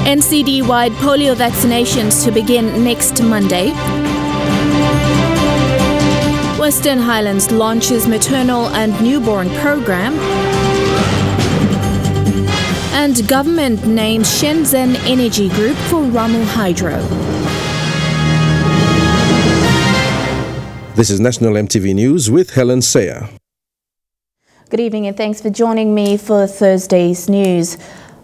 NCD-wide polio vaccinations to begin next Monday. Western Highlands launches maternal and newborn program. And government names Shenzhen Energy Group for Ramu Hydro. This is National MTV News with Helen Sayer. Good evening and thanks for joining me for Thursday's news.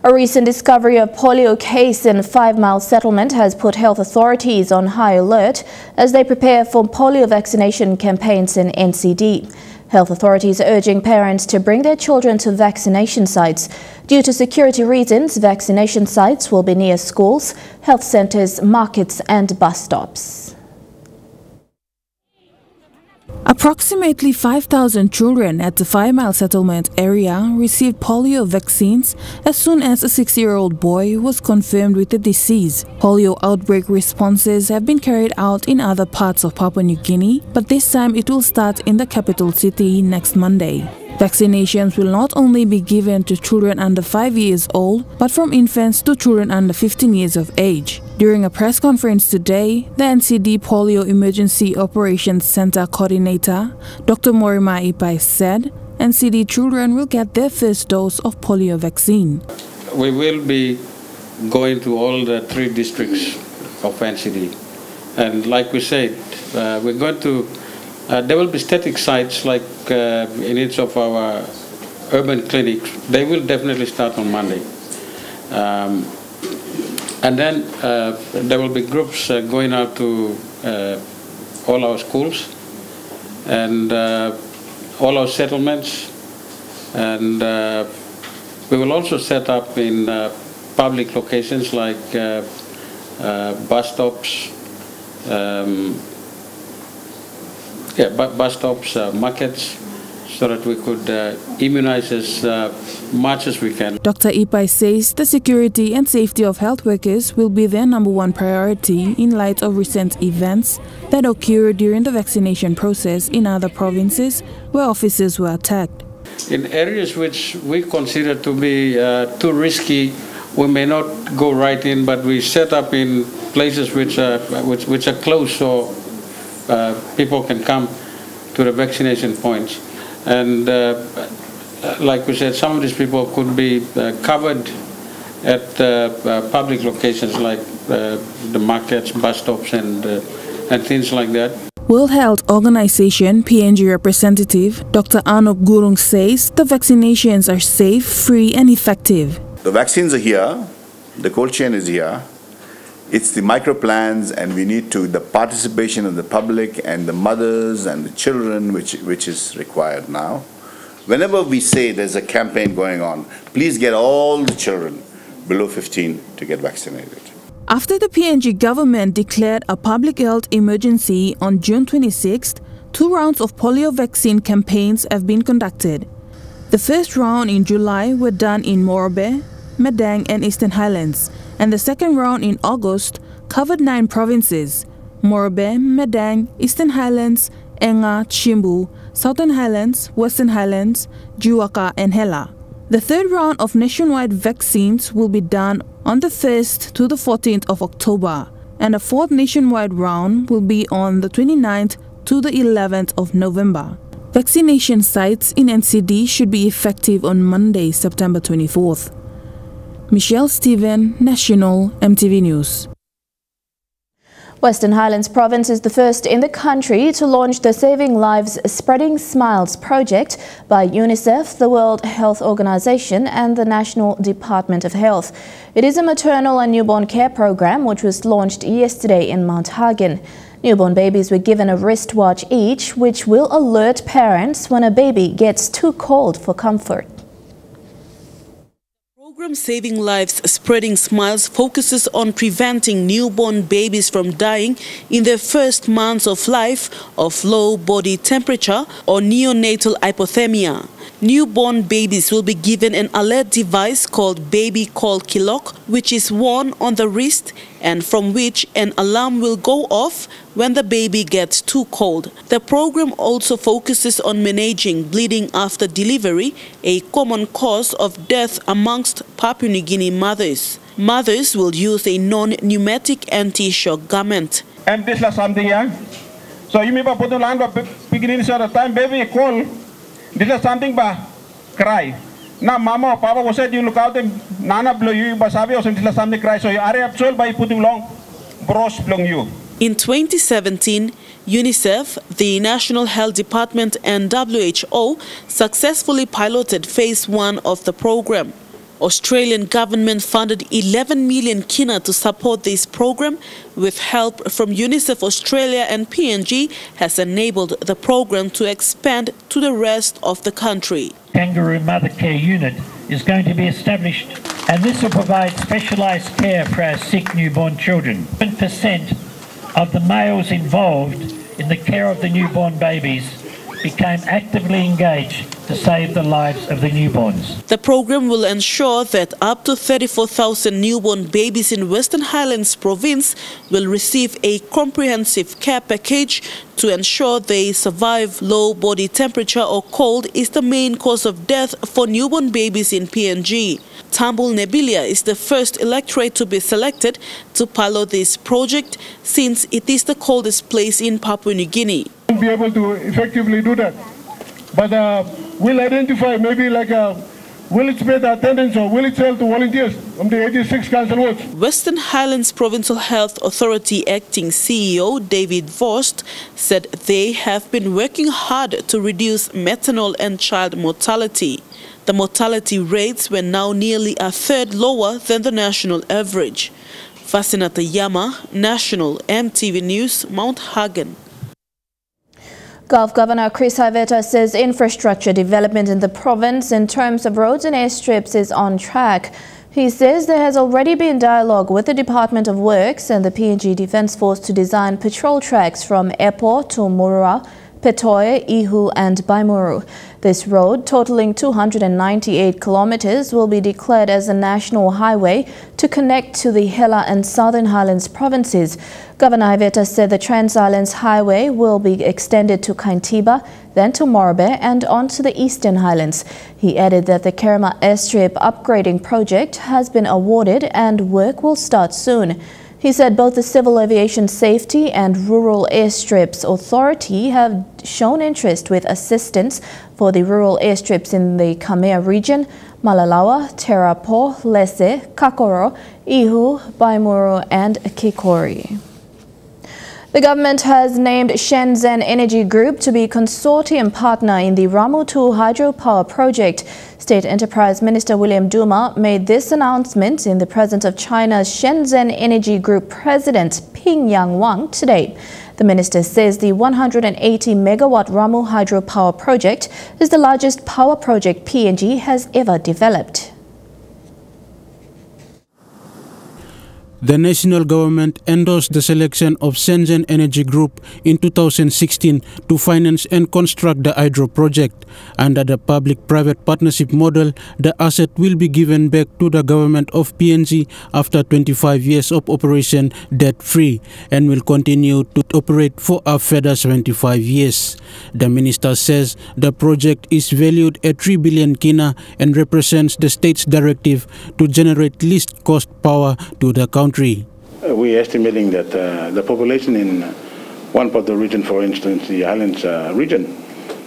A recent discovery of polio case in 5 Mile settlement has put health authorities on high alert as they prepare for polio vaccination campaigns in NCD. Health authorities are urging parents to bring their children to vaccination sites. Due to security reasons, vaccination sites will be near schools, health centres, markets and bus stops. Approximately 5,000 children at the 5 Mile settlement area received polio vaccines as soon as a 6-year-old boy was confirmed with the disease. Polio outbreak responses have been carried out in other parts of Papua New Guinea, but this time it will start in the capital city next Monday. Vaccinations will not only be given to children under 5 years old, but from infants to children under 15 years of age. During a press conference today, the NCD Polio Emergency Operations Center Coordinator, Dr. Morima Ipai said, NCD children will get their first dose of polio vaccine. We will be going to all the 3 districts of NCD. And like we said, we're going to there will be static sites like in each of our urban clinics. They will definitely start on Monday. And then there will be groups going out to all our schools and all our settlements. And we will also set up in public locations like bus stops, bus stops, markets, so that we could immunize as much as we can. Dr. Ipai says the security and safety of health workers will be their #1 priority in light of recent events that occurred during the vaccination process in other provinces where officers were attacked. In areas which we consider to be too risky, we may not go right in, but we set up in places which are close, so people can come to the vaccination points. And like we said, some of these people could be covered at public locations like the markets, bus stops and things like that. World Health Organization PNG representative Dr. Anup Gurung says the vaccinations are safe, free and effective. The vaccines are here, the cold chain is here. It's the micro plans, and we need the participation of the public and the mothers and the children which is required now. Whenever we say there's a campaign going on, please get all the children below 15 to get vaccinated. After the PNG government declared a public health emergency on June 26th, 2 rounds of polio vaccine campaigns have been conducted. The first round in July were done in Morobe, Madang and Eastern Highlands, and the second round in August covered 9 provinces: Morobe, Madang, Eastern Highlands, Enga, Chimbu, Southern Highlands, Western Highlands, Juaka and Hela. The third round of nationwide vaccines will be done on the 1st to the 14th of October, and a 4th nationwide round will be on the 29th to the 11th of November. Vaccination sites in NCD should be effective on Monday, September 24th. Michelle Stephen, National MTV News. Western Highlands Province is the first in the country to launch the Saving Lives, Spreading Smiles project by UNICEF, the World Health Organization and the National Department of Health. It is a maternal and newborn care program which was launched yesterday in Mount Hagen. Newborn babies were given a wristwatch each, which will alert parents when a baby gets too cold for comfort. The program Saving Lives, Spreading Smiles focuses on preventing newborn babies from dying in their first months of life of low body temperature or neonatal hypothermia. Newborn babies will be given an alert device called Baby Call Kilok, which is worn on the wrist and from which an alarm will go off when the baby gets too cold. The program also focuses on managing bleeding after delivery, a common cause of death amongst Papua New Guinea mothers. Mothers will use a non-pneumatic anti-shock garment. And this is something young. So you may put the land of beginning at the time, baby, call. This is something by cry. Now, mama or papa was said you look out and nana blow you, but Sabi or something cry. So you are absolved by putting long brush blowing you. In 2017, UNICEF, the National Health Department and WHO successfully piloted phase 1 of the program. Australian government funded 11 million kina to support this program, with help from UNICEF Australia and PNG has enabled the program to expand to the rest of the country. Kangaroo Mother Care Unit is going to be established, and this will provide specialised care for our sick newborn children. 7% of the males involved in the care of the newborn babies became actively engaged to save the lives of the newborns. The program will ensure that up to 34,000 newborn babies in Western Highlands province will receive a comprehensive care package to ensure they survive. Low body temperature or cold is the main cause of death for newborn babies in PNG. Tambul Nebilia is the first electorate to be selected to pilot this project, since it is the coldest place in Papua New Guinea. Won't be able to effectively do that, but we'll identify maybe like will it spread attendance or will it sell to volunteers from the 86 council wards. Western Highlands Provincial Health Authority Acting CEO David Vorst said they have been working hard to reduce maternal and child mortality. The mortality rates were now nearly a third lower than the national average. Vasinata Yama, National EMTV News, Mount Hagen. Gulf Governor Chris Iveta says infrastructure development in the province in terms of roads and airstrips is on track. He says there has already been dialogue with the Department of Works and the PNG Defence Force to design patrol tracks from airport to Murua, Petoy, Ihu and Baimuru. This road, totaling 298 kilometres, will be declared as a national highway to connect to the Hela and Southern Highlands provinces. Governor Iveta said the Trans-Islands Highway will be extended to Kaintiba, then to Morabe and on to the Eastern Highlands. He added that the Kerema airstrip upgrading project has been awarded and work will start soon. He said both the Civil Aviation Safety and Rural Airstrips Authority have shown interest with assistance for the rural airstrips in the Kamea region, Malalawa, Terapo, Lese, Kakoro, Ihu, Baimuru and Kikori. The government has named Shenzhen Energy Group to be consortium partner in the Ramu Hydropower project. State Enterprise Minister William Duma made this announcement in the presence of China's Shenzhen Energy Group President Ping Yang Wang today. The minister says the 180-megawatt Ramu Hydropower project is the largest power project PNG has ever developed. The national government endorsed the selection of Shenzhen Energy Group in 2016 to finance and construct the Hydro project. Under the public-private partnership model, the asset will be given back to the government of PNG after 25 years of operation debt-free and will continue to operate for a further 75 years. The minister says the project is valued at 3 billion kina and represents the state's directive to generate least cost power to the country. We're estimating that the population in one part of the region, for instance, the Highlands region,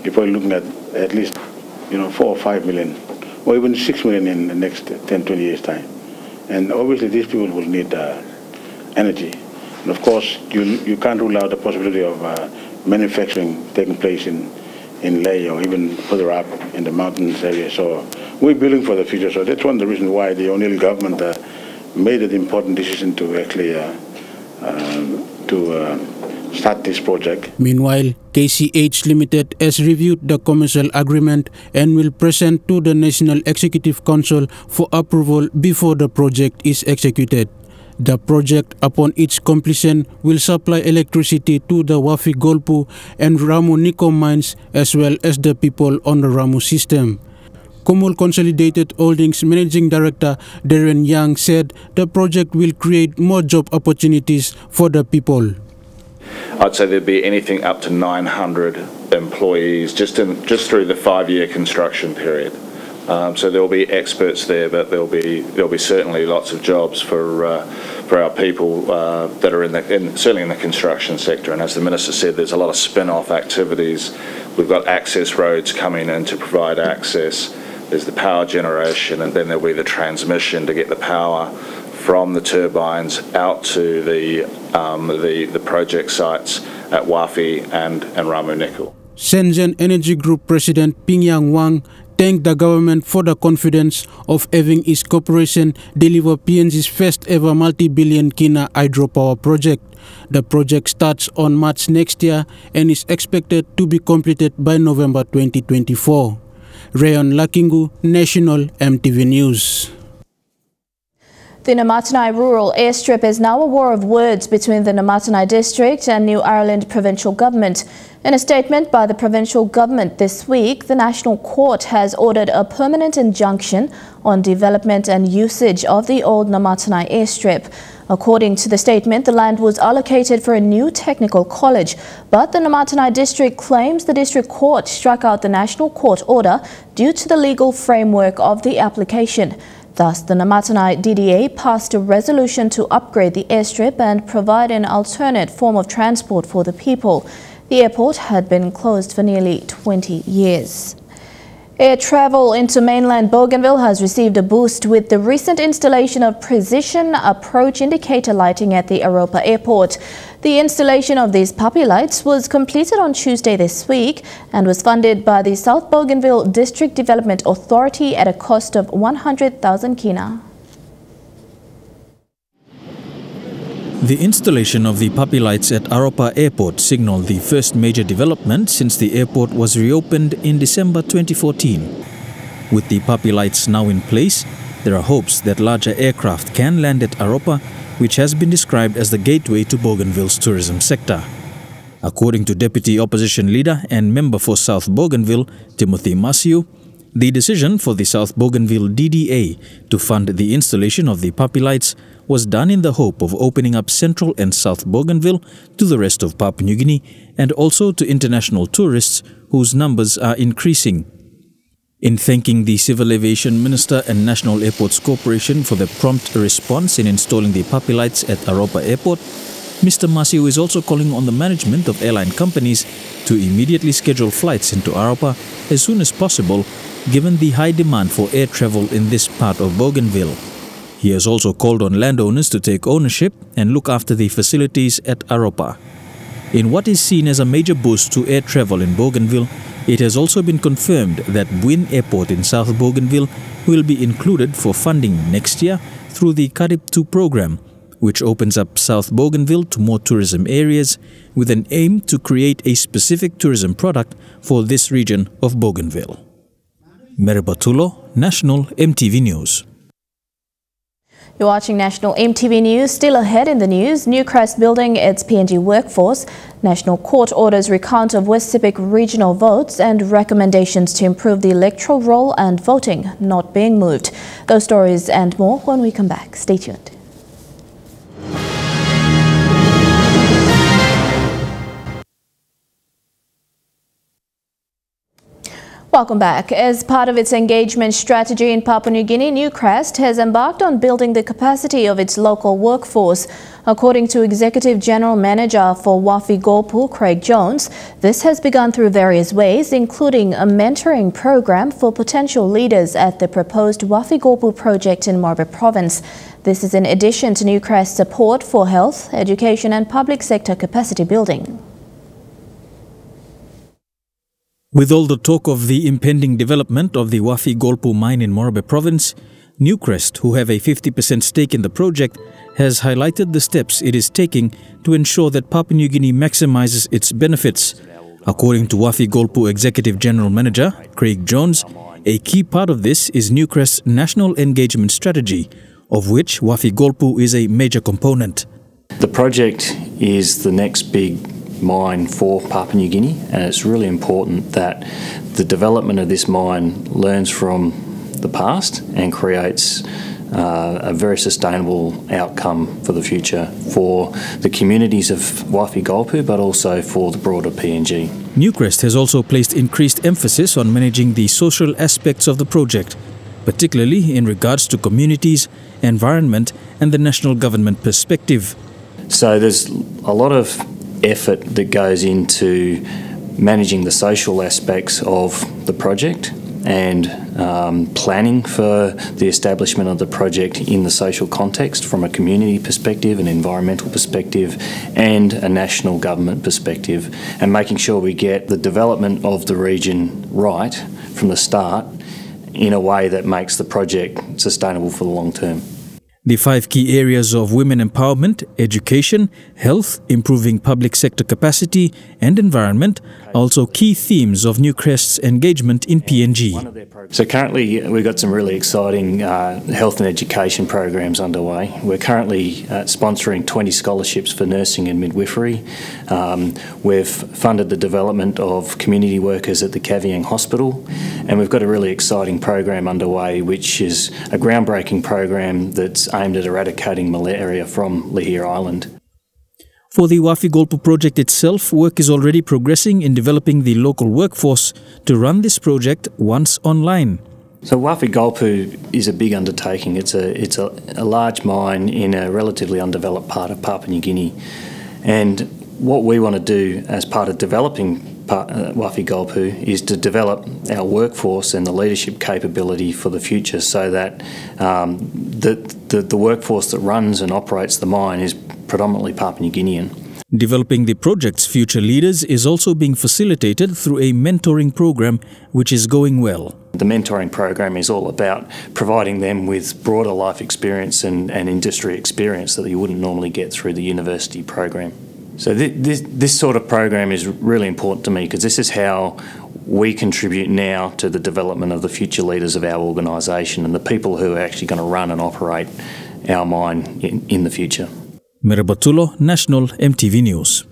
if we're looking at least 4 or 5 million, or even 6 million in the next 10, 20 years' time. And obviously these people will need energy. And of course, you can't rule out the possibility of manufacturing taking place in Leh or even further up in the mountains area. So we're building for the future. So that's one of the reasons why the O'Neill government made an important decision to actually start this project. Meanwhile, KCH Limited has reviewed the commercial agreement and will present to the National Executive Council for approval before the project is executed. The project, upon its completion, will supply electricity to the Wafi Golpu and Ramu Nikom mines as well as the people on the Ramu system. Kumul Consolidated Holdings Managing Director Darren Yang said the project will create more job opportunities for the people. I'd say there'd be anything up to 900 employees just through the 5-year construction period. So there will be experts there, but there'll be certainly lots of jobs for our people that are certainly in the construction sector. And as the Minister said, there's a lot of spin-off activities. We've got access roads coming in to provide access. There's the power generation, and then there'll be the transmission to get the power from the turbines out to the project sites at Wafi and Ramu Nickel. Shenzhen Energy Group President Pingyang Wang thanked the government for the confidence of having its corporation deliver PNG's first ever multi-billion kina hydropower project. The project starts on March next year and is expected to be completed by November 2024. Rayon Lakingu, National EMTV News. The Namatanai rural airstrip is now a war of words between the Namatanai district and New Ireland provincial government. In a statement by the provincial government this week, the National Court has ordered a permanent injunction on development and usage of the old Namatanai airstrip. According to the statement, the land was allocated for a new technical college, but the Namatanai district claims the district court struck out the National Court order due to the legal framework of the application. Thus, the Namatanai DDA passed a resolution to upgrade the airstrip and provide an alternate form of transport for the people. The airport had been closed for nearly 20 years. Air travel into mainland Bougainville has received a boost with the recent installation of precision approach indicator lighting at the Europa airport. The installation of these puppy lights was completed on Tuesday this week and was funded by the South Bougainville District Development Authority at a cost of 100,000 kina. The installation of the puppy lights at Europa Airport signaled the first major development since the airport was reopened in December 2014. With the puppy lights now in place, there are hopes that larger aircraft can land at Europa, which has been described as the gateway to Bougainville's tourism sector. According to Deputy Opposition Leader and Member for South Bougainville, Timothy Masiu, the decision for the South Bougainville DDA to fund the installation of the puppy lights was done in the hope of opening up Central and South Bougainville to the rest of Papua New Guinea and also to international tourists whose numbers are increasing. In thanking the Civil Aviation Minister and National Airports Corporation for the prompt response in installing the puppy lights at Europa Airport, Mr. Masiu is also calling on the management of airline companies to immediately schedule flights into Europa as soon as possible, given the high demand for air travel in this part of Bougainville. He has also called on landowners to take ownership and look after the facilities at Europa. In what is seen as a major boost to air travel in Bougainville, it has also been confirmed that Buin Airport in South Bougainville will be included for funding next year through the Carib 2 program, which opens up South Bougainville to more tourism areas with an aim to create a specific tourism product for this region of Bougainville. Meribatulo, National EMTV News. You're watching National EMTV News. Still ahead in the news, Newcrest building its PNG workforce. National Court orders recount of West Sepik regional votes and recommendations to improve the electoral roll and voting not being moved. Those stories and more when we come back. Stay tuned. Welcome back. As part of its engagement strategy in Papua New Guinea, Newcrest has embarked on building the capacity of its local workforce. According to Executive General Manager for Wafi Golpu, Craig Jones, this has begun through various ways, including a mentoring program for potential leaders at the proposed Wafi Golpu project in Morobe Province. This is in addition to Newcrest's support for health, education and public sector capacity building. With all the talk of the impending development of the Wafi Golpu mine in Morobe Province, Newcrest, who have a 50% stake in the project, has highlighted the steps it is taking to ensure that Papua New Guinea maximizes its benefits. According to Wafi Golpu Executive General Manager Craig Jones, a key part of this is Newcrest's national engagement strategy, of which Wafi Golpu is a major component. The project is the next big mine for Papua New Guinea, and it's really important that the development of this mine learns from the past and creates a very sustainable outcome for the future for the communities of Wafi Golpu, but also for the broader PNG. Newcrest has also placed increased emphasis on managing the social aspects of the project, particularly in regards to communities, environment and the national government perspective. So there's a lot of effort that goes into managing the social aspects of the project and planning for the establishment of the project in the social context from a community perspective, an environmental perspective and a national government perspective, and making sure we get the development of the region right from the start in a way that makes the project sustainable for the long term. The 5 key areas of women empowerment, education, health, improving public sector capacity and environment are also key themes of Newcrest's engagement in PNG. So currently we've got some really exciting health and education programs underway. We're currently sponsoring 20 scholarships for nursing and midwifery. We've funded the development of community workers at the Kavieng Hospital, and we've got a really exciting program underway which is a groundbreaking program that's aimed at eradicating malaria from Lihir Island. For the Wafigolpu project itself, work is already progressing in developing the local workforce to run this project once online. So Wafigolpu is a big undertaking. It's a large mine in a relatively undeveloped part of Papua New Guinea. And what we want to do as part of developing Wafigolpu is to develop our workforce and the leadership capability for the future so that the workforce that runs and operates the mine is predominantly Papua New Guinean. Developing the project's future leaders is also being facilitated through a mentoring program which is going well. The mentoring program is all about providing them with broader life experience and industry experience that you wouldn't normally get through the university program. So this sort of program is really important to me because this is how we contribute now to the development of the future leaders of our organisation and the people who are actually going to run and operate our mine in the future. Merabatulo, National NTV News.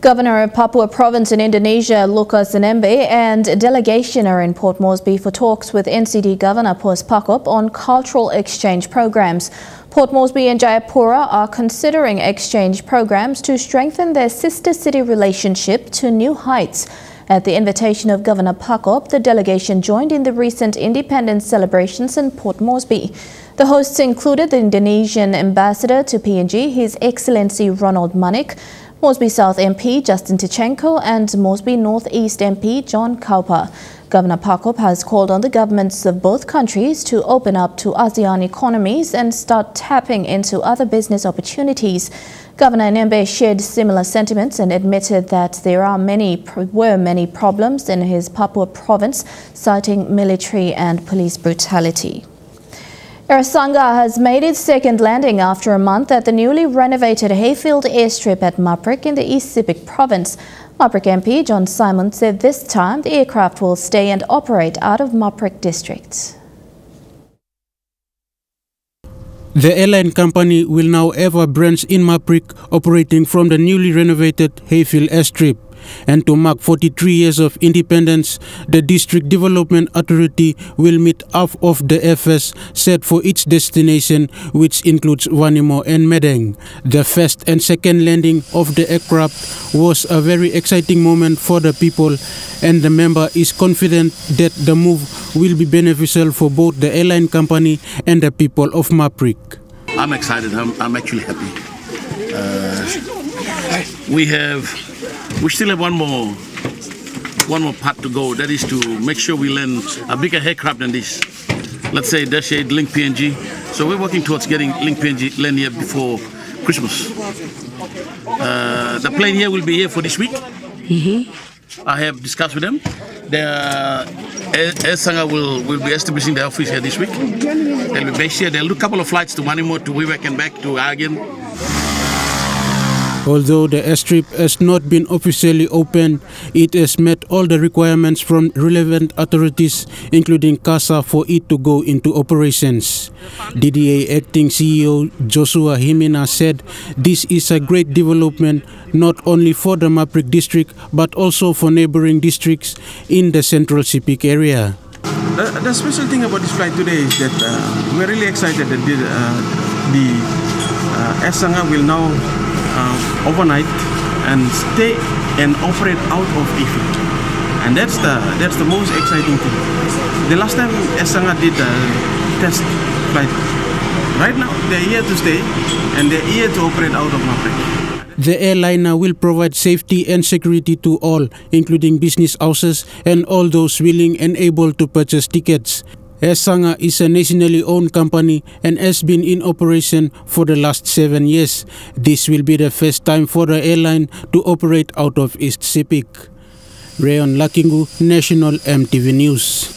Governor of Papua Province in Indonesia, Lukas Nmb, and a delegation are in Port Moresby for talks with NCD Governor Puas Pakop on cultural exchange programs. Port Moresby and Jayapura are considering exchange programs to strengthen their sister city relationship to new heights. At the invitation of Governor Pakop, the delegation joined in the recent independence celebrations in Port Moresby. The hosts included the Indonesian ambassador to PNG, His Excellency Ronald Manik, Moresby South MP Justin Tichenko and Moresby North East MP John Kaupa. Governor Pakop has called on the governments of both countries to open up to ASEAN economies and start tapping into other business opportunities. Governor Nmb shared similar sentiments and admitted that there were many problems in his Papua province, citing military and police brutality. Asana has made its second landing after a month at the newly renovated Hayfield airstrip at Maprik in the East Sepik province. Maprik MP John Simon said this time the aircraft will stay and operate out of Maprik district. The airline company will now have a branch in Maprik operating from the newly renovated Hayfield airstrip. And to mark 43 years of independence, the District Development Authority will meet half of the airfares set for each destination, which includes Vanimo and Medang. The first and second landing of the aircraft was a very exciting moment for the people, and the member is confident that the move will be beneficial for both the airline company and the people of Maprik. I'm excited. I'm actually happy. We still have one more part to go. That is to make sure we land a bigger aircraft than this. Let's say Dash 8 Link PNG. So we're working towards getting Link PNG land here before Christmas. The plane here will be here for this week. I have discussed with them. Asana will be establishing the office here this week. They'll be based here. They'll do a couple of flights to Manimo, to Wewak and back to Hagen. Although the airstrip has not been officially opened, it has met all the requirements from relevant authorities, including CASA, for it to go into operations. DDA Acting CEO Joshua Himina said this is a great development not only for the Maprik district but also for neighboring districts in the Central Sepik area. The special thing about this flight today is that we're really excited that the Asana will now overnight and stay and operate out of a field. And that's the most exciting thing. The last time Asana did a test flight, right now they're here to stay and they're here to operate out of Mapre. The airliner will provide safety and security to all, including business houses and all those willing and able to purchase tickets. Asana is a nationally owned company and has been in operation for the last 7 years. This will be the first time for the airline to operate out of East Sepik. Rayon Lakingu, National MTV News.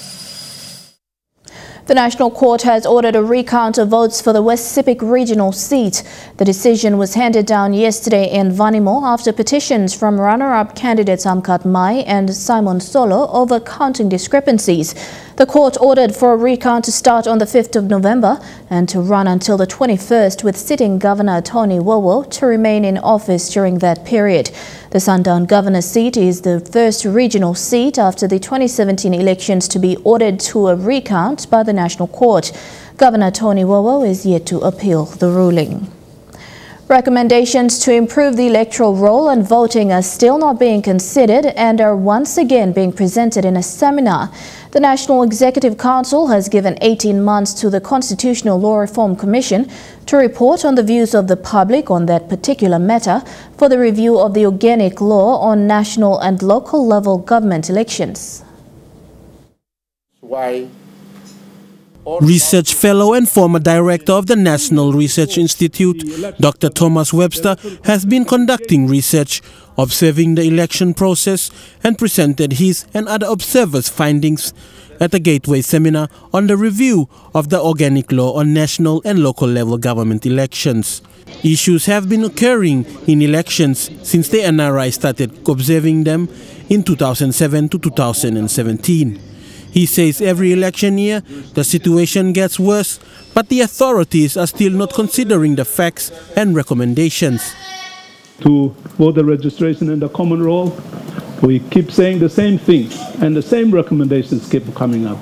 The National Court has ordered a recount of votes for the West Sepik regional seat. The decision was handed down yesterday in Vanimo after petitions from runner-up candidates Amkat Mai and Simon Solo over counting discrepancies. The court ordered for a recount to start on the 5th of November and to run until the 21st, with sitting Governor Tony Wowo to remain in office during that period. The Sundown Governor seat is the first regional seat after the 2017 elections to be ordered to a recount by the National Court. Governor Tony Wowo is yet to appeal the ruling. Recommendations to improve the electoral roll and voting are still not being considered and are once again being presented in a seminar. The National Executive Council has given 18 months to the Constitutional Law Reform Commission to report on the views of the public on that particular matter for the review of the organic law on national and local level government elections. Why? Research fellow and former director of the National Research Institute, Dr. Thomas Webster, has been conducting research, observing the election process, and presented his and other observers' findings at a Gateway seminar on the review of the organic law on national and local level government elections. Issues have been occurring in elections since the NRI started observing them in 2007 to 2017. He says every election year, the situation gets worse, but the authorities are still not considering the facts and recommendations. To voter registration and the common roll, we keep saying the same things, and the same recommendations keep coming up.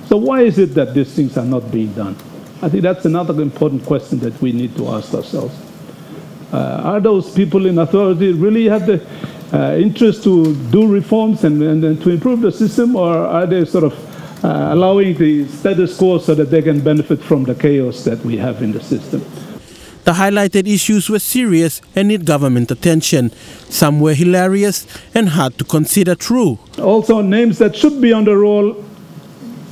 So why is it that these things are not being done? I think that's another important question that we need to ask ourselves. Are those people in authority really have the interest to do reforms and to improve the system, or are they sort of allowing the status quo so that they can benefit from the chaos that we have in the system? The highlighted issues were serious and need government attention. Some were hilarious and hard to consider true. Also, names that should be on the roll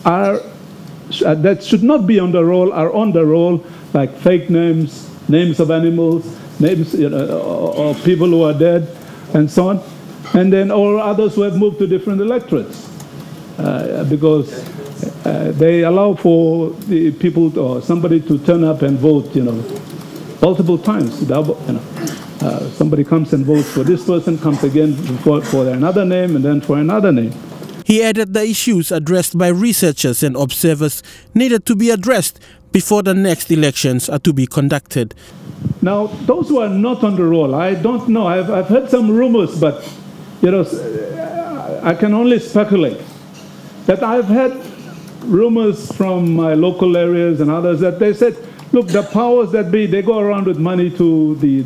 that should not be on the roll are on the roll, like fake names, names of animals, names of people who are dead, and so on. And then all others who have moved to different electorates because they allow for the people or somebody to turn up and vote, multiple times. Somebody comes and votes for this person, comes again for another name, and then for another name. He added the issues addressed by researchers and observers needed to be addressed before the next elections are to be conducted. Now, those who are not on the roll, I don't know. I've heard some rumors, but I can only speculate. That I've had rumors from my local areas and others that they said, look, the powers that be, they go around with money to the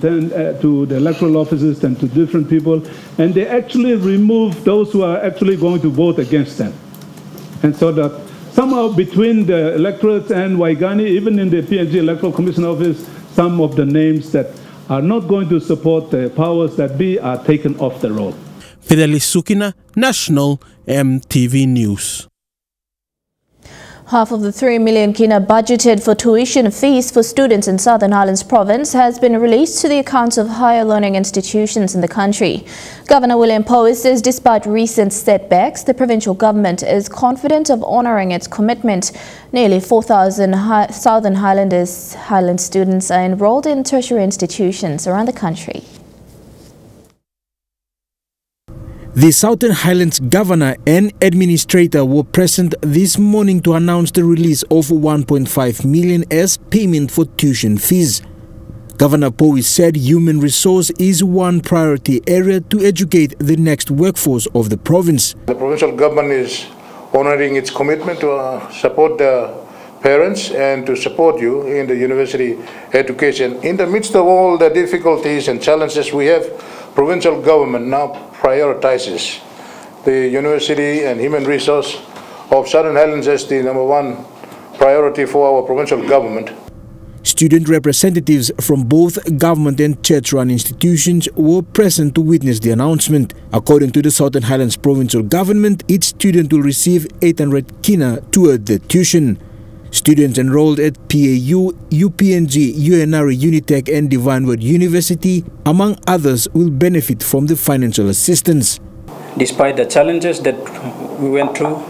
electoral offices and to different people, and they actually remove those who are actually going to vote against them. And so that somehow between the electorates and Waigani, even in the PNG Electoral Commission office, some of the names that are not going to support the powers that be are taken off the roll. Fidelis Sukina, National MTV News. Half of the 3 million kina budgeted for tuition fees for students in Southern Highlands province has been released to the accounts of higher learning institutions in the country. Governor William Poe says despite recent setbacks, the provincial government is confident of honouring its commitment. Nearly 4,000 Southern Highlands students are enrolled in tertiary institutions around the country. The Southern Highlands Governor and Administrator were present this morning to announce the release of 1.5 million as payment for tuition fees. Governor Poe said human resource is one priority area to educate the next workforce of the province. The provincial government is honouring its commitment to support the parents and to support you in the university education. In the midst of all the difficulties and challenges we have, provincial government now prioritizes the university and human resource of Southern Highlands as the #1 priority for our provincial government. Student representatives from both government and church-run institutions were present to witness the announcement. According to the Southern Highlands provincial government, each student will receive 800 kina toward their tuition. Students enrolled at PAU, UPNG, UNR, Unitec and Divine Word University, among others, will benefit from the financial assistance. Despite the challenges that we went through,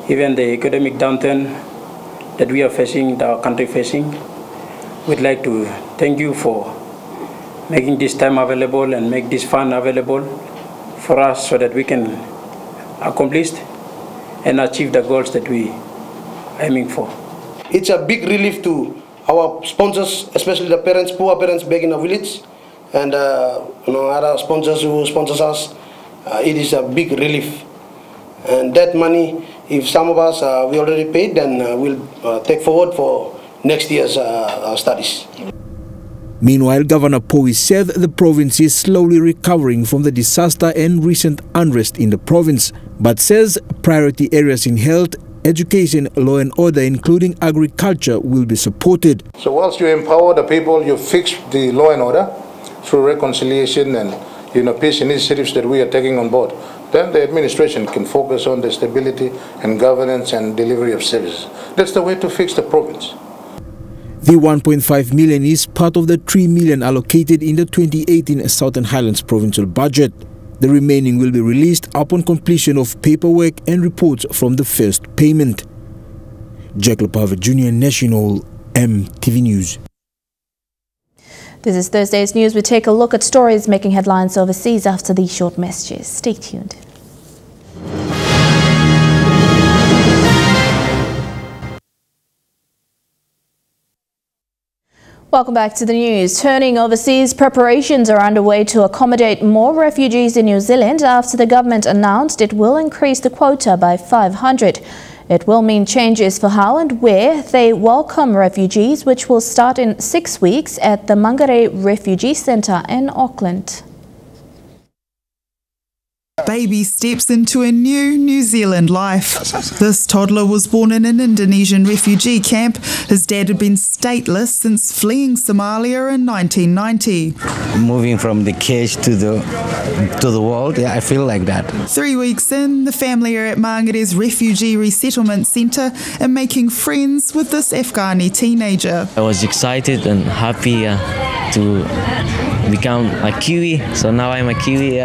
even the academic downturn that we are facing, our country facing, we'd like to thank you for making this time available and make this fund available for us so that we can accomplish and achieve the goals that we are aiming for. It's a big relief to our sponsors, especially the parents, poor parents back in the village, and other sponsors who sponsors us. It is a big relief. And that money, if some of us we already paid, then we'll take forward for next year's studies. Meanwhile, Governor Poe said the province is slowly recovering from the disaster and recent unrest in the province, but says priority areas in health, education, law and order, including agriculture, will be supported. So whilst you empower the people, you fix the law and order through reconciliation and peace initiatives that we are taking on board. Then the administration can focus on the stability and governance and delivery of services. That's the way to fix the province. The 1.5 million is part of the 3 million allocated in the 2018 Southern Highlands provincial budget. The remaining will be released upon completion of paperwork and reports from the first payment. Jack Lepava Jr. National, MTV News. This is Thursday's news. We take a look at stories making headlines overseas after these short messages. Stay tuned. Welcome back to the news. Turning overseas, preparations are underway to accommodate more refugees in New Zealand after the government announced it will increase the quota by 500. It will mean changes for how and where they welcome refugees, which will start in 6 weeks at the Mangere Refugee Centre in Auckland. Baby steps into a new New Zealand life. This toddler was born in an Indonesian refugee camp. His dad had been stateless since fleeing Somalia in 1990. Moving from the cage to the world, yeah, I feel like that. 3 weeks in, the family are at Mangare's Refugee Resettlement Centre and making friends with this Afghani teenager. I was excited and happy to become a Kiwi, so now I'm a Kiwi.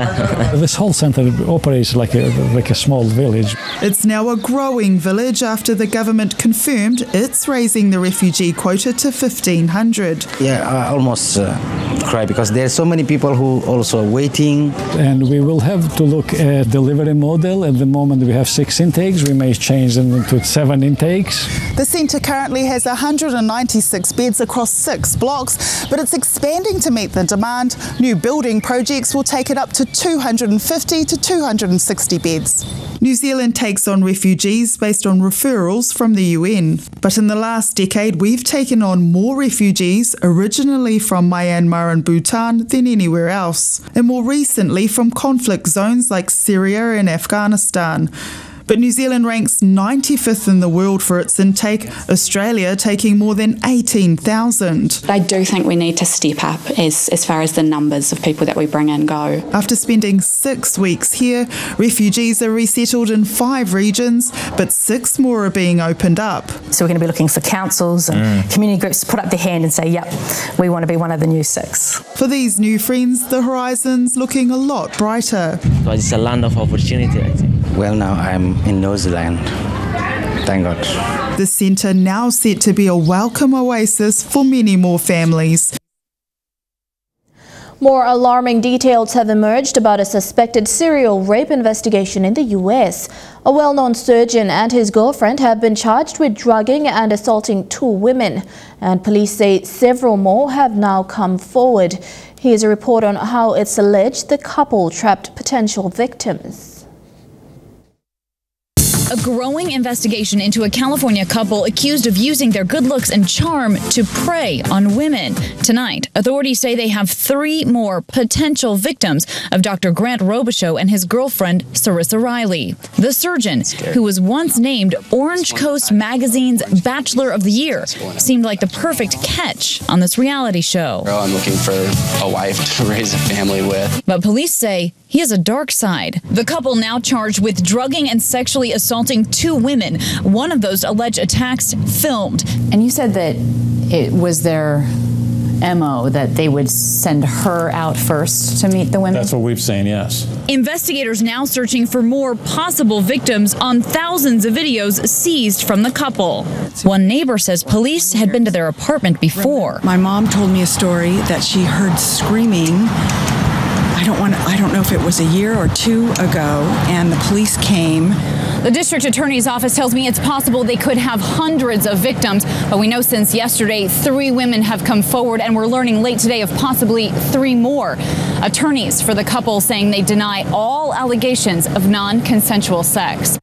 This whole centre operates like a small village. It's now a growing village after the government confirmed it's raising the refugee quota to 1,500. Yeah, I almost cry because there are so many people who also are waiting. And we will have to look at delivery model. At the moment we have 6 intakes, we may change them to 7 intakes. The centre currently has 196 beds across 6 blocks, but it's expanding to meet the demand. New building projects will take it up to 250 to 260 beds. New Zealand takes on refugees based on referrals from the UN. But in the last decade, we've taken on more refugees originally from Myanmar and Bhutan than anywhere else, and more recently from conflict zones like Syria and Afghanistan. But New Zealand ranks 95th in the world for its intake, Australia taking more than 18,000. I do think we need to step up as far as the numbers of people that we bring in go. After spending 6 weeks here, refugees are resettled in 5 regions, but 6 more are being opened up. So we're going to be looking for councils and community groups to put up their hand and say, yep, we want to be one of the new 6. For these new friends, the horizon's looking a lot brighter. But it's a land of opportunity, I think. Well, now I'm in New Zealand. Thank God. The centre now set to be a welcome oasis for many more families. More alarming details have emerged about a suspected serial rape investigation in the US. A well-known surgeon and his girlfriend have been charged with drugging and assaulting 2 women, and police say several more have now come forward. Here's a report on how it's alleged the couple trapped potential victims. A growing investigation into a California couple accused of using their good looks and charm to prey on women. Tonight, authorities say they have 3 more potential victims of Dr. Grant Robicheaux and his girlfriend, Sarissa Riley. The surgeon, who was once named Orange Coast Magazine's Bachelor of the Year, seemed like the perfect catch on this reality show. I'm looking for a wife to raise a family with. But police say he has a dark side. The couple now charged with drugging and sexually assaulting 2 women. One of those alleged attacks filmed. And you said that it was their MO that they would send her out first to meet the women? That's what we've seen, yes. Investigators now searching for more possible victims on thousands of videos seized from the couple. One neighbor says police had been to their apartment before. My mom told me a story that she heard screaming. I don't know if it was a year or 2 ago, and the police came. The district attorney's office tells me it's possible they could have hundreds of victims, but we know since yesterday 3 women have come forward, and we're learning late today of possibly 3 more. Attorneys for the couple saying they deny all allegations of non-consensual sex.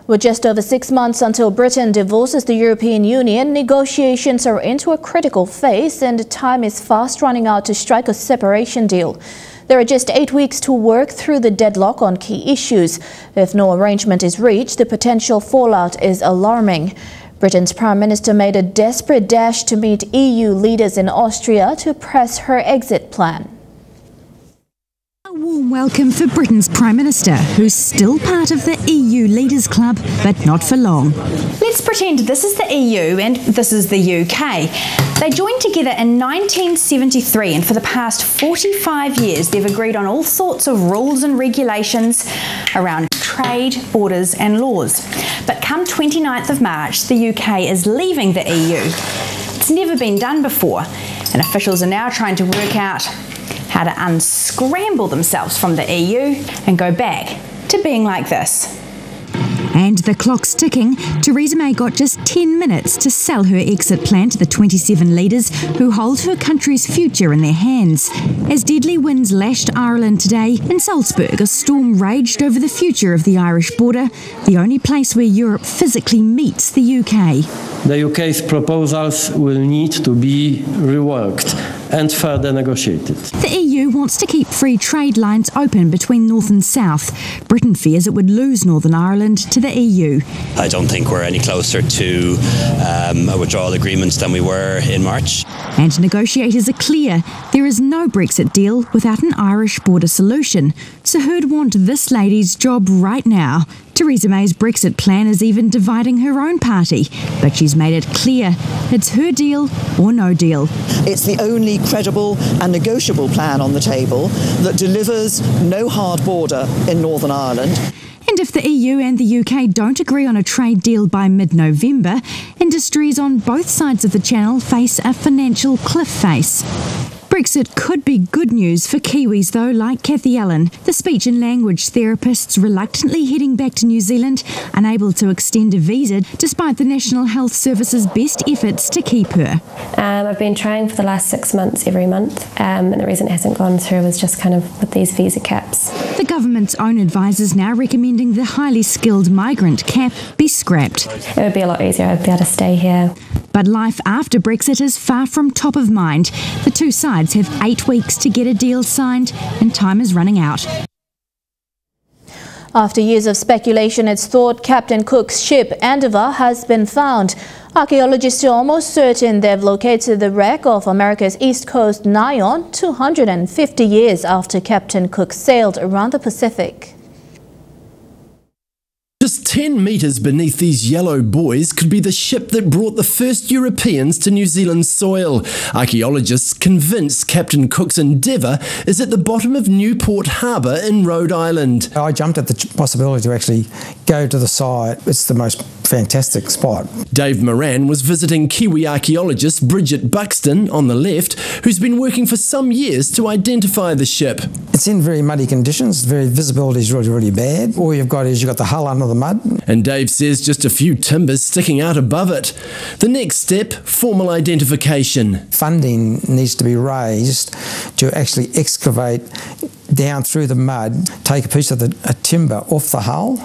With just over 6 months until Britain divorces the European Union, negotiations are into a critical phase and time is fast running out to strike a separation deal. There are just 8 weeks to work through the deadlock on key issues. If no arrangement is reached, the potential fallout is alarming. Britain's Prime Minister made a desperate dash to meet EU leaders in Austria to press her exit plan. A warm welcome for Britain's Prime Minister, who's still part of the EU Leaders Club, but not for long. Let's pretend this is the EU and this is the UK. They joined together in 1973, and for the past 45 years they've agreed on all sorts of rules and regulations around trade, borders and laws. But come 29th of March, the UK is leaving the EU. It's never been done before, and officials are now trying to work out how to unscramble themselves from the EU and go back to being like this. And the clock's ticking. Theresa May got just 10 minutes to sell her exit plan to the 27 leaders who hold her country's future in their hands. As deadly winds lashed Ireland today, in Salzburg a storm raged over the future of the Irish border, the only place where Europe physically meets the UK. The UK's proposals will need to be reworked and further negotiated. The EU wants to keep free trade lines open between North and South. Britain fears it would lose Northern Ireland to the EU. I don't think we're any closer to a withdrawal agreement than we were in March. And negotiators are clear, there is no Brexit deal without an Irish border solution. So who'd want this lady's job right now? Theresa May's Brexit plan is even dividing her own party, but she's made it clear it's her deal or no deal. It's the only credible and negotiable plan on the table that delivers no hard border in Northern Ireland. And if the EU and the UK don't agree on a trade deal by mid-November, industries on both sides of the Channel face a financial cliff face. Brexit could be good news for Kiwis, though, like Kathy Allen, the speech and language therapist reluctantly heading back to New Zealand, unable to extend a visa despite the National Health Service's best efforts to keep her. I've been trying for the last 6 months every month, and the reason it hasn't gone through was just kind of with these visa caps. The government's own advisors now recommending the highly skilled migrant cap be scrapped. It would be a lot easier, I'd be able to stay here. But life after Brexit is far from top of mind. The two sides have 8 weeks to get a deal signed, and time is running out. After years of speculation, it's thought Captain Cook's ship Endeavour has been found. Archaeologists are almost certain they've located the wreck of America's East Coast nigh on 250 years after Captain Cook sailed around the Pacific. Just 10 metres beneath these yellow buoys could be the ship that brought the first Europeans to New Zealand's soil. Archaeologists convinced Captain Cook's Endeavour is at the bottom of Newport Harbour in Rhode Island. I jumped at the possibility to actually go to the site. It's the most fantastic spot. Dave Moran was visiting Kiwi archaeologist Bridget Buxton on the left, who's been working for some years to identify the ship. It's in very muddy conditions. Visibility is really, really bad. All you've got is you've got the hull under the mud. And Dave says just a few timbers sticking out above it. The next step, formal identification. Funding needs to be raised to actually excavate down through the mud, take a piece of a timber off the hull,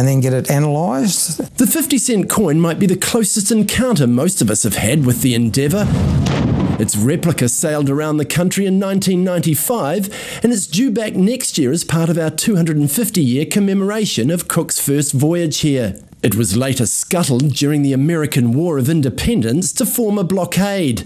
and then get it analysed. The 50-cent coin might be the closest encounter most of us have had with the endeavour. Its replica sailed around the country in 1995, and it's due back next year as part of our 250-year commemoration of Cook's first voyage here. It was later scuttled during the American War of Independence to form a blockade.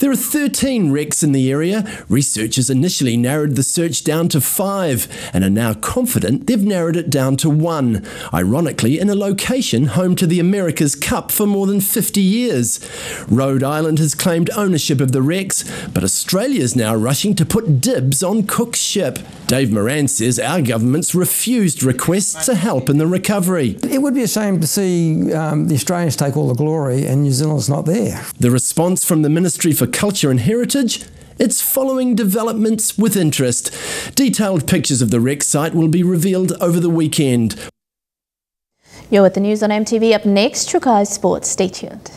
There are 13 wrecks in the area. Researchers initially narrowed the search down to 5 and are now confident they've narrowed it down to 1, ironically in a location home to the America's Cup for more than 50 years. Rhode Island has claimed ownership of the wrecks, but Australia's now rushing to put dibs on Cook's ship. Dave Moran says our government's refused requests to help in the recovery. It would be a shame to see the Australians take all the glory and New Zealand's not there. The response from the Ministry for Culture and Heritage? It's following developments with interest. Detailed pictures of the wreck site will be revealed over the weekend. You're with the news on MTV. Up next, Newcrest Sports. Stay tuned.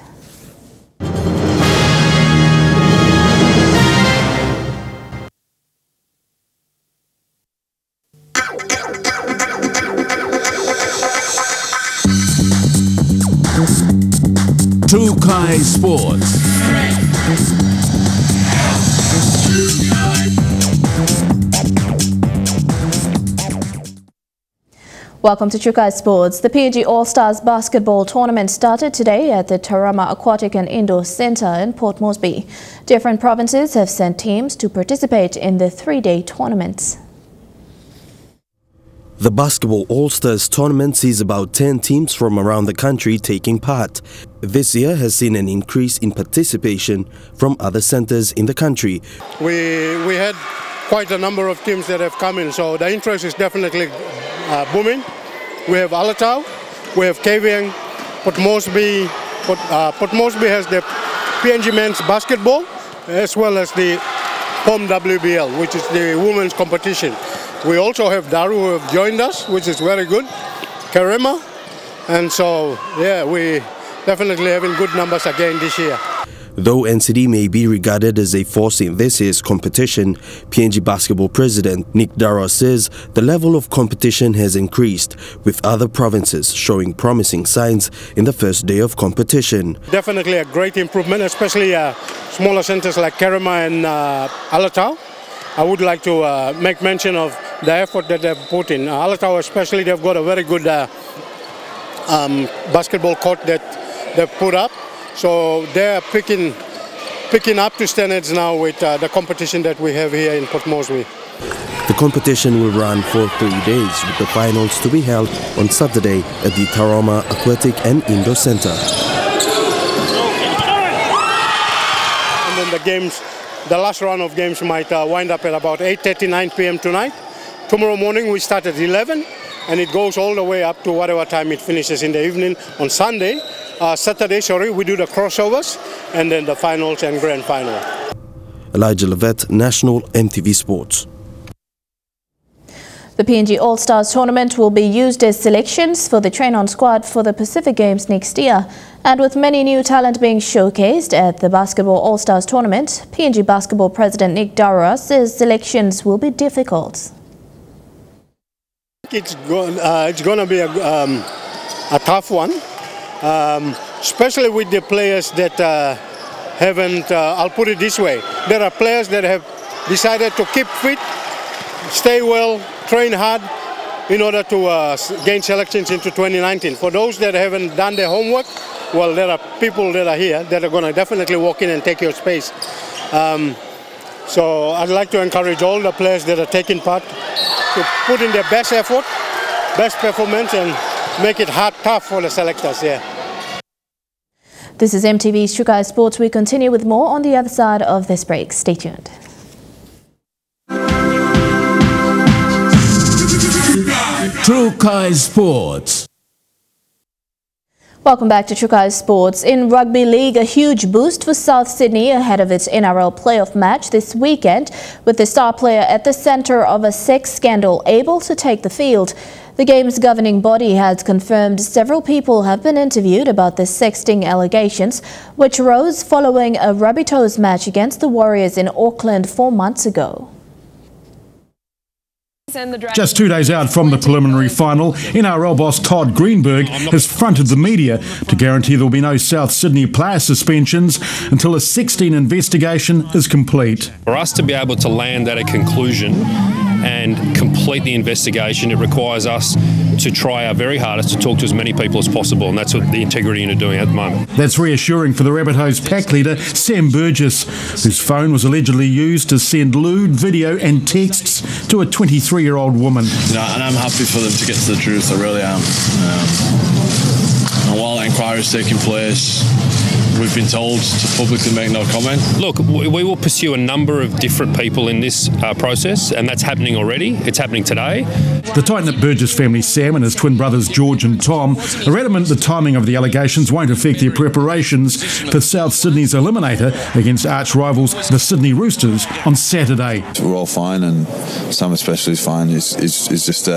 Newcrest Sports. Welcome to Newcrest Sports. The PNG All-Stars basketball tournament started today at the Tarama Aquatic and Indoor Centre in Port Moresby. Different provinces have sent teams to participate in the 3-day tournament. The Basketball All-Stars tournament sees about 10 teams from around the country taking part. This year has seen an increase in participation from other centres in the country. We had quite a number of teams that have come in, so the interest is definitely booming. We have Alatau, we have Kavieng, Port Moresby. Port Moresby has the PNG men's basketball as well as the POM WBL, which is the women's competition. We also have Daru who have joined us, which is very good, Karema, and so yeah, we definitely having good numbers again this year. Though NCD may be regarded as a force in this year's competition, PNG Basketball President Nick Dara says the level of competition has increased, with other provinces showing promising signs in the first day of competition. Definitely a great improvement, especially smaller centres like Karema and Alatau. I would like to make mention of the effort that they've put in. Alatau especially, they've got a very good basketball court that they've put up. So they're picking up to standards now with the competition that we have here in Port Moresby. The competition will run for 3 days, with the finals to be held on Saturday at the Tarama Aquatic and Indoor Centre. And then the games, the last round of games might wind up at about 8:39 p.m. tonight. Tomorrow morning we start at 11 and it goes all the way up to whatever time it finishes in the evening. On Saturday, we do the crossovers and then the finals and grand final. Elijah Levette, National NTV Sports. The PNG All-Stars tournament will be used as selections for the train-on squad for the Pacific Games next year. And with many new talent being showcased at the Basketball All-Stars tournament, PNG Basketball President Nick Dara says selections will be difficult. It's going to be a tough one, especially with the players that haven't, I'll put it this way, there are players that have decided to keep fit, stay well, train hard in order to gain selections into 2019. For those that haven't done their homework, well, there are people that are here that are going to definitely walk in and take your space. So I'd like to encourage all the players that are taking part to put in their best effort, best performance, and make it tough for the selectors here. This is MTV's Newcrest Sports. We continue with more on the other side of this break. Stay tuned. Newcrest Sports. Welcome back to Newcrest Sports. In Rugby League, a huge boost for South Sydney ahead of its NRL playoff match this weekend, with the star player at the centre of a sex scandal able to take the field. The game's governing body has confirmed several people have been interviewed about the sexting allegations, which rose following a Rabbitohs match against the Warriors in Auckland 4 months ago. Just 2 days out from the preliminary final, NRL boss Todd Greenberg has fronted the media to guarantee there will be no South Sydney player suspensions until a 16 investigation is complete. For us to be able to land at a conclusion and complete the investigation, it requires us to try our very hardest to talk to as many people as possible, and that's what the integrity unit are doing at the moment. That's reassuring for the Rabbitohs pack leader Sam Burgess, whose phone was allegedly used to send lewd video and texts to a 23-year-old woman. And I'm happy for them to get to the truth, I really am. And while the inquiry is taking place, we've been told to publicly make no comment. Look, we will pursue a number of different people in this process, and that's happening already. It's happening today. The tight-knit Burgess family, Sam and his twin brothers George and Tom, are adamant the timing of the allegations won't affect their preparations for South Sydney's eliminator against arch-rivals the Sydney Roosters on Saturday. We're all fine, and Sam especially is fine. He's just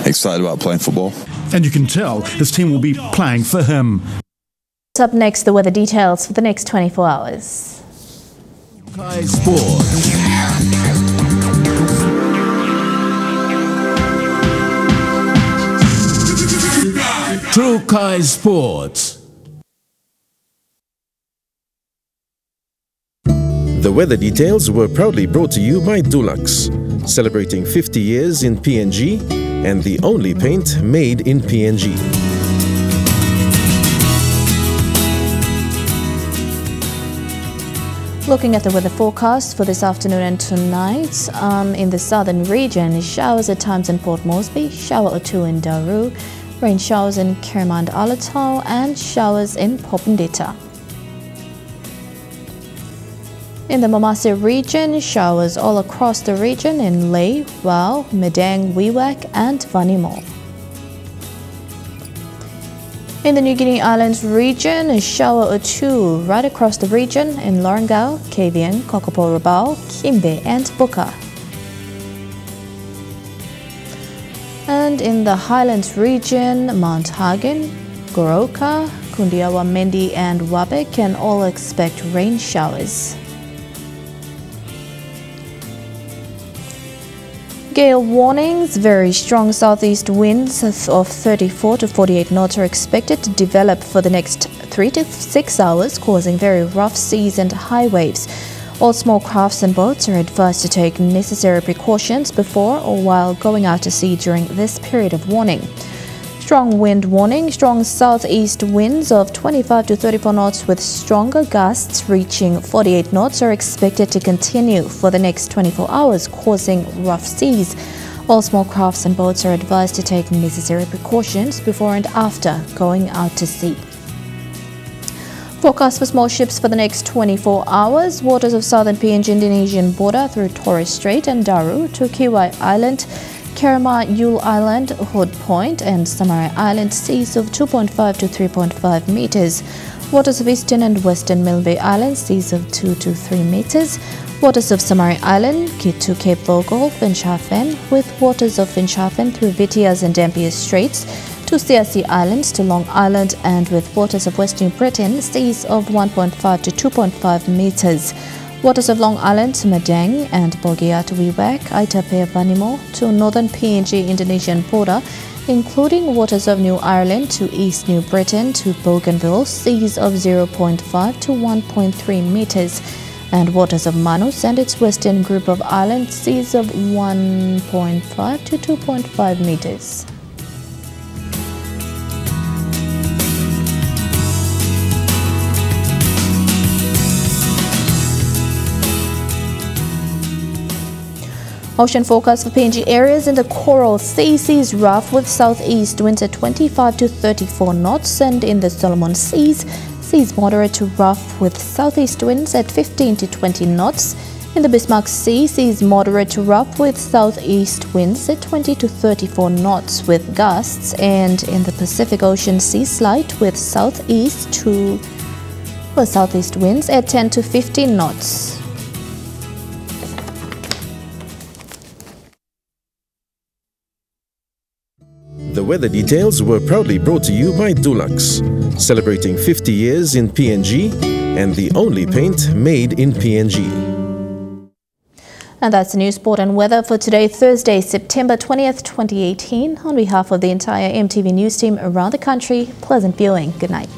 excited about playing football. And you can tell his team will be playing for him. Up next, the weather details for the next 24 hours. Sports. True Kai Sports. The weather details were proudly brought to you by Dulux, celebrating 50 years in PNG and the only paint made in PNG. Looking at the weather forecast for this afternoon and tonight, in the southern region, showers at times in Port Moresby, shower or two in Daru, rain showers in Kirima and Alatau, and showers in Popondetta. In the Mamase region, showers all across the region in Lae, Wau, Medang, Wewak and Vanimo. In the New Guinea Islands region, a shower or two right across the region in Lorengau, Kavieng, Kokopo Rabaul, Kimbe and Buka. And in the Highlands region, Mount Hagen, Goroka, Kundiawa, Mendi and Wabe can all expect rain showers. Gale warnings, very strong southeast winds of 34 to 48 knots are expected to develop for the next 3 to 6 hours, causing very rough seas and high waves. All small crafts and boats are advised to take necessary precautions before or while going out to sea during this period of warning. Strong wind warning, strong southeast winds of 25 to 34 knots with stronger gusts reaching 48 knots are expected to continue for the next 24 hours, causing rough seas. All small crafts and boats are advised to take necessary precautions before and after going out to sea. Forecast for small ships for the next 24 hours. Waters of southern PNG Indonesian border through Torres Strait and Daru to Kiwai Island, Kerema, Yule Island, Hood Point and Samarai Island, seas of 2.5 to 3.5 meters. Waters of eastern and western Milne Islands, seas of 2 to 3 meters. Waters of Samarai Island, to Cape Vogel, Finschhafen, with waters of Finschhafen through Vitiaz and Dampier Straits, to Seasi Islands to Long Island, and with waters of West New Britain, seas of 1.5 to 2.5 meters. Waters of Long Island to Madang and Bogia to Wewak, Aitapea Vanimo to northern PNG Indonesian border, including waters of New Ireland to East New Britain to Bougainville, seas of 0.5 to 1.3 meters, and waters of Manus and its western group of islands, seas of 1.5 to 2.5 meters. Ocean forecast for PNG areas in the Coral Sea, seas rough with southeast winds at 25 to 34 knots, and in the Solomon Seas, seas moderate to rough with southeast winds at 15 to 20 knots. In the Bismarck Sea, seas moderate to rough with southeast winds at 20 to 34 knots with gusts, and in the Pacific Ocean, seas slight with southeast winds at 10 to 15 knots. The weather details were proudly brought to you by Dulux, celebrating 50 years in PNG and the only paint made in PNG. And that's the news, sport and weather for today, Thursday, September 20th, 2018. On behalf of the entire MTV News team around the country, pleasant viewing. Good night.